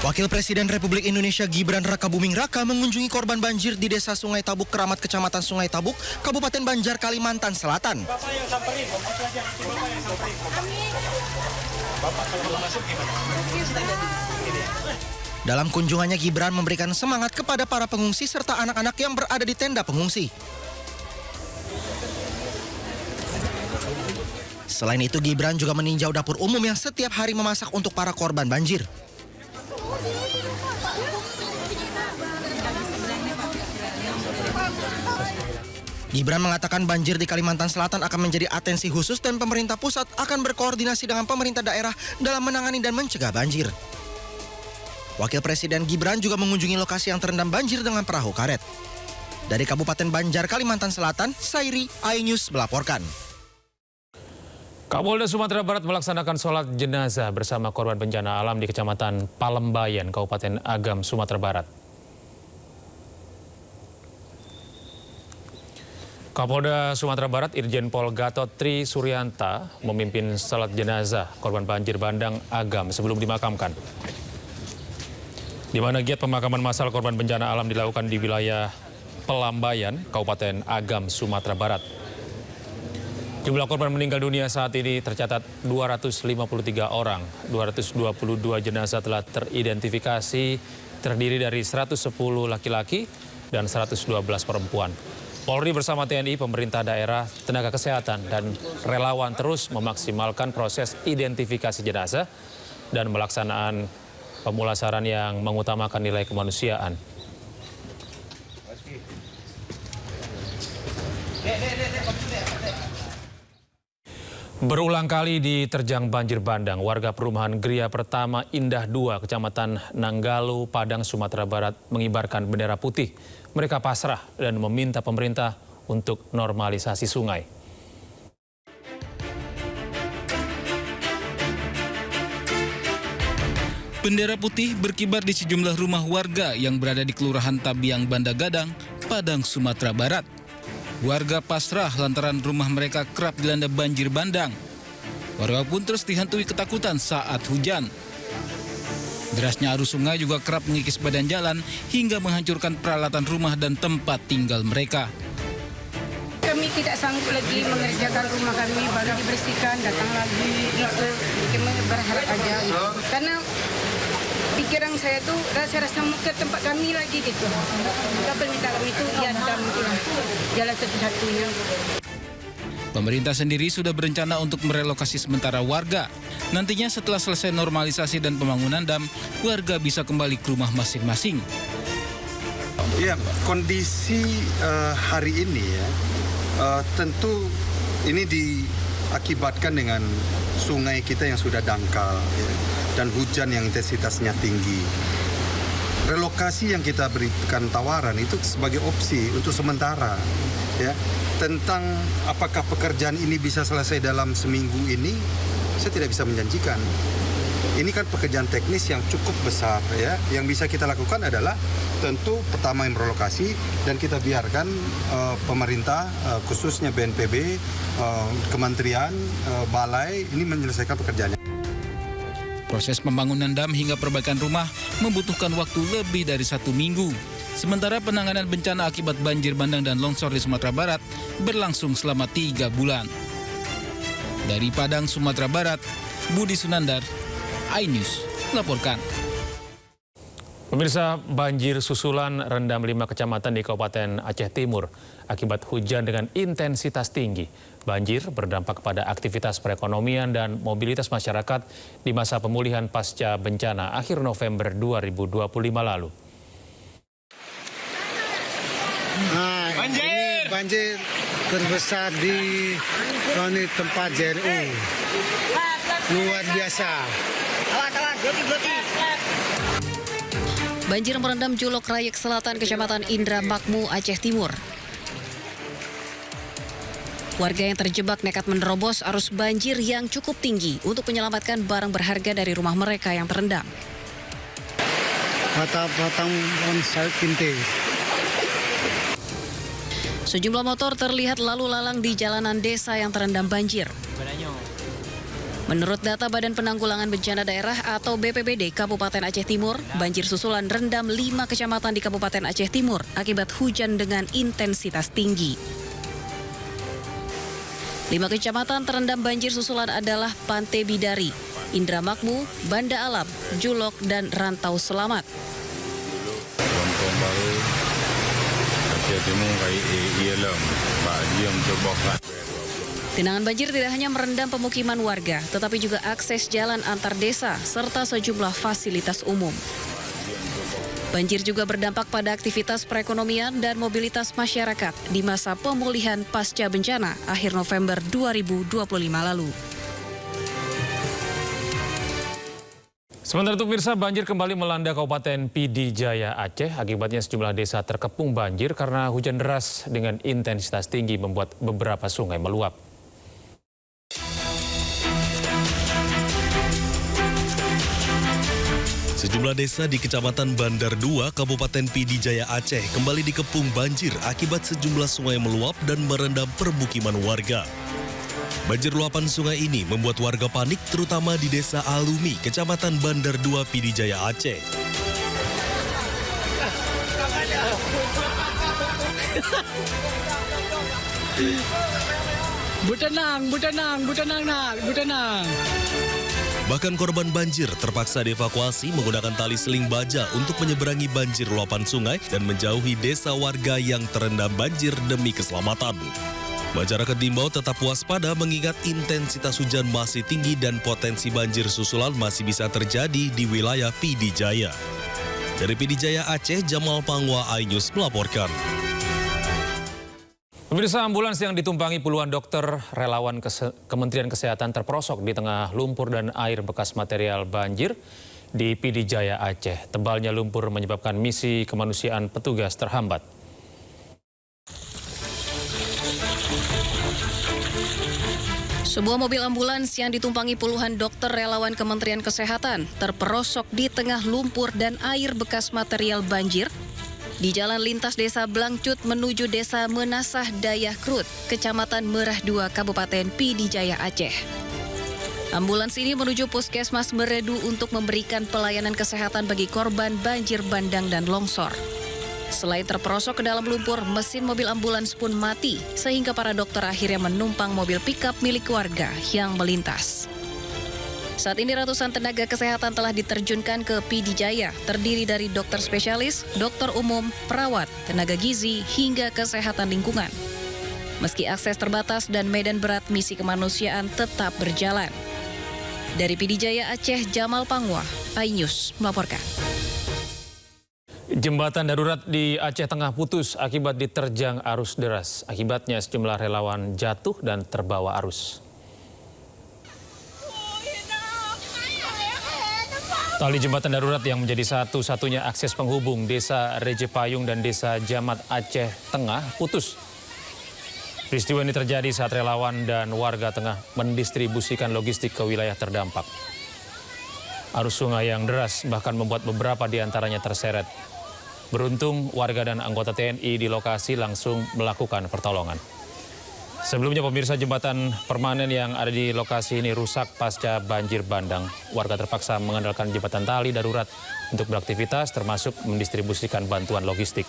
Wakil Presiden Republik Indonesia Gibran Rakabuming Raka mengunjungi korban banjir di Desa Sungai Tabuk, Keramat, Kecamatan Sungai Tabuk, Kabupaten Banjar, Kalimantan Selatan. Dalam kunjungannya, Gibran memberikan semangat kepada para pengungsi serta anak-anak yang berada di tenda pengungsi. Selain itu, Gibran juga meninjau dapur umum yang setiap hari memasak untuk para korban banjir. Gibran mengatakan banjir di Kalimantan Selatan akan menjadi atensi khusus dan pemerintah pusat akan berkoordinasi dengan pemerintah daerah dalam menangani dan mencegah banjir. Wakil Presiden Gibran juga mengunjungi lokasi yang terendam banjir dengan perahu karet. Dari Kabupaten Banjar, Kalimantan Selatan, Sairi, iNews melaporkan. Kapolda Sumatera Barat melaksanakan sholat jenazah bersama korban bencana alam di Kecamatan Palembayan, Kabupaten Agam, Sumatera Barat. Kapolda Sumatera Barat Irjen Pol Gatot Tri Suryanta memimpin sholat jenazah korban banjir bandang Agam sebelum dimakamkan. Di mana giat pemakaman massal korban bencana alam dilakukan di wilayah Palembayan, Kabupaten Agam, Sumatera Barat. Jumlah korban meninggal dunia saat ini tercatat 253 orang. 222 jenazah telah teridentifikasi, terdiri dari 110 laki-laki dan 112 perempuan. Polri bersama TNI, pemerintah daerah, tenaga kesehatan, dan relawan terus memaksimalkan proses identifikasi jenazah dan melaksanaan pemulasaran yang mengutamakan nilai kemanusiaan. Berulang kali diterjang banjir bandang, warga perumahan Gria Pertama Indah 2, Kecamatan Nanggalo, Padang, Sumatera Barat mengibarkan bendera putih. Mereka pasrah dan meminta pemerintah untuk normalisasi sungai. Bendera putih berkibar di sejumlah rumah warga yang berada di Kelurahan Tabiang, Banda Gadang, Padang, Sumatera Barat. Warga pasrah lantaran rumah mereka kerap dilanda banjir bandang. Warga pun terus dihantui ketakutan saat hujan. Derasnya arus sungai juga kerap mengikis badan jalan hingga menghancurkan peralatan rumah dan tempat tinggal mereka. Kami tidak sanggup lagi mengerjakan rumah kami, baru dibersihkan, datang lagi, itu kami berharap aja. Karena pikiran saya tuh rasa-rasa mau ke tempat kami lagi gitu. Kapal minta kami itu ya ada mungkin jalan satu-satunya. Pemerintah sendiri sudah berencana untuk merelokasi sementara warga. Nantinya setelah selesai normalisasi dan pembangunan dam, warga bisa kembali ke rumah masing-masing. Ya, kondisi hari ini ya, tentu ini diakibatkan dengan sungai kita yang sudah dangkal ya, dan hujan yang intensitasnya tinggi. Relokasi yang kita berikan tawaran itu sebagai opsi untuk sementara ya. Tentang apakah pekerjaan ini bisa selesai dalam seminggu ini, saya tidak bisa menjanjikan. Ini kan pekerjaan teknis yang cukup besar ya. Yang bisa kita lakukan adalah tentu pertama yang merelokasi dan kita biarkan pemerintah khususnya BNPB, kementerian, balai ini menyelesaikan pekerjaannya. Proses pembangunan dam hingga perbaikan rumah membutuhkan waktu lebih dari 1 minggu. Sementara penanganan bencana akibat banjir bandang dan longsor di Sumatera Barat berlangsung selama 3 bulan. Dari Padang, Sumatera Barat, Budi Sunandar, iNews melaporkan. Pemirsa, banjir susulan rendam 5 kecamatan di Kabupaten Aceh Timur akibat hujan dengan intensitas tinggi. Banjir berdampak pada aktivitas perekonomian dan mobilitas masyarakat di masa pemulihan pasca bencana akhir November 2025 lalu. Nah, banjir terbesar di tempat JRU. Luar biasa. Banjir merendam Julok Rayek Selatan, Kecamatan Indra Makmu, Aceh Timur. Warga yang terjebak nekat menerobos arus banjir yang cukup tinggi untuk menyelamatkan barang berharga dari rumah mereka yang terendam. Batang bonsai pinte. Sejumlah motor terlihat lalu lalang di jalanan desa yang terendam banjir. Menurut data Badan Penanggulangan Bencana Daerah atau BPBD Kabupaten Aceh Timur, banjir susulan rendam 5 kecamatan di Kabupaten Aceh Timur akibat hujan dengan intensitas tinggi. 5 kecamatan terendam banjir susulan adalah Pantai Bidari, Indramakmu, Banda Alam, Julok, dan Rantau Selamat. Kampung baru Aceh Timur ialah bagi yang terbakar. Genangan banjir tidak hanya merendam pemukiman warga, tetapi juga akses jalan antar desa serta sejumlah fasilitas umum. Banjir juga berdampak pada aktivitas perekonomian dan mobilitas masyarakat di masa pemulihan pasca bencana akhir November 2025 lalu. Sementara itu pemirsa, banjir kembali melanda Kabupaten Pidi Jaya Aceh. Akibatnya sejumlah desa terkepung banjir karena hujan deras dengan intensitas tinggi membuat beberapa sungai meluap. Sejumlah desa di Kecamatan Bandar 2, Kabupaten Pidi Jaya Aceh kembali dikepung banjir akibat sejumlah sungai meluap dan merendam permukiman warga. Banjir luapan sungai ini membuat warga panik terutama di Desa Alumi, Kecamatan Bandar 2, Pidi Jaya Aceh. Butenang. Bahkan korban banjir terpaksa dievakuasi menggunakan tali seling baja untuk menyeberangi banjir luapan sungai dan menjauhi desa warga yang terendam banjir demi keselamatan. Masyarakat diimbau tetap waspada mengingat intensitas hujan masih tinggi dan potensi banjir susulan masih bisa terjadi di wilayah Pidi Jaya. Dari Pidi Jaya Aceh, Jamal Pangwa, iNews melaporkan. Pemirsa, ambulans yang ditumpangi puluhan dokter relawan Kementerian Kesehatan terperosok di tengah lumpur dan air bekas material banjir di Pidi Jaya Aceh. Tebalnya lumpur menyebabkan misi kemanusiaan petugas terhambat. Sebuah mobil ambulans yang ditumpangi puluhan dokter relawan Kementerian Kesehatan terperosok di tengah lumpur dan air bekas material banjir di jalan lintas desa Blangcut menuju desa Menasah Dayah Krut, Kecamatan Merah 2, Kabupaten Pidi Jaya Aceh. Ambulans ini menuju Puskesmas Meredu untuk memberikan pelayanan kesehatan bagi korban banjir bandang dan longsor. Selain terperosok ke dalam lumpur, mesin mobil ambulans pun mati, sehingga para dokter akhirnya menumpang mobil pickup milik warga yang melintas. Saat ini ratusan tenaga kesehatan telah diterjunkan ke Pidi Jaya, terdiri dari dokter spesialis, dokter umum, perawat, tenaga gizi, hingga kesehatan lingkungan. Meski akses terbatas dan medan berat, misi kemanusiaan tetap berjalan. Dari Pidi Jaya Aceh, Jamal Pangwa, iNews melaporkan. Jembatan darurat di Aceh Tengah putus akibat diterjang arus deras. Akibatnya sejumlah relawan jatuh dan terbawa arus. Tali jembatan darurat yang menjadi satu-satunya akses penghubung Desa Rejepayung dan Desa Jamat Aceh Tengah putus. Peristiwa ini terjadi saat relawan dan warga tengah mendistribusikan logistik ke wilayah terdampak. Arus sungai yang deras bahkan membuat beberapa di antaranya terseret. Beruntung warga dan anggota TNI di lokasi langsung melakukan pertolongan. Sebelumnya pemirsa, jembatan permanen yang ada di lokasi ini rusak pasca banjir bandang. Warga terpaksa mengandalkan jembatan tali darurat untuk beraktivitas termasuk mendistribusikan bantuan logistik.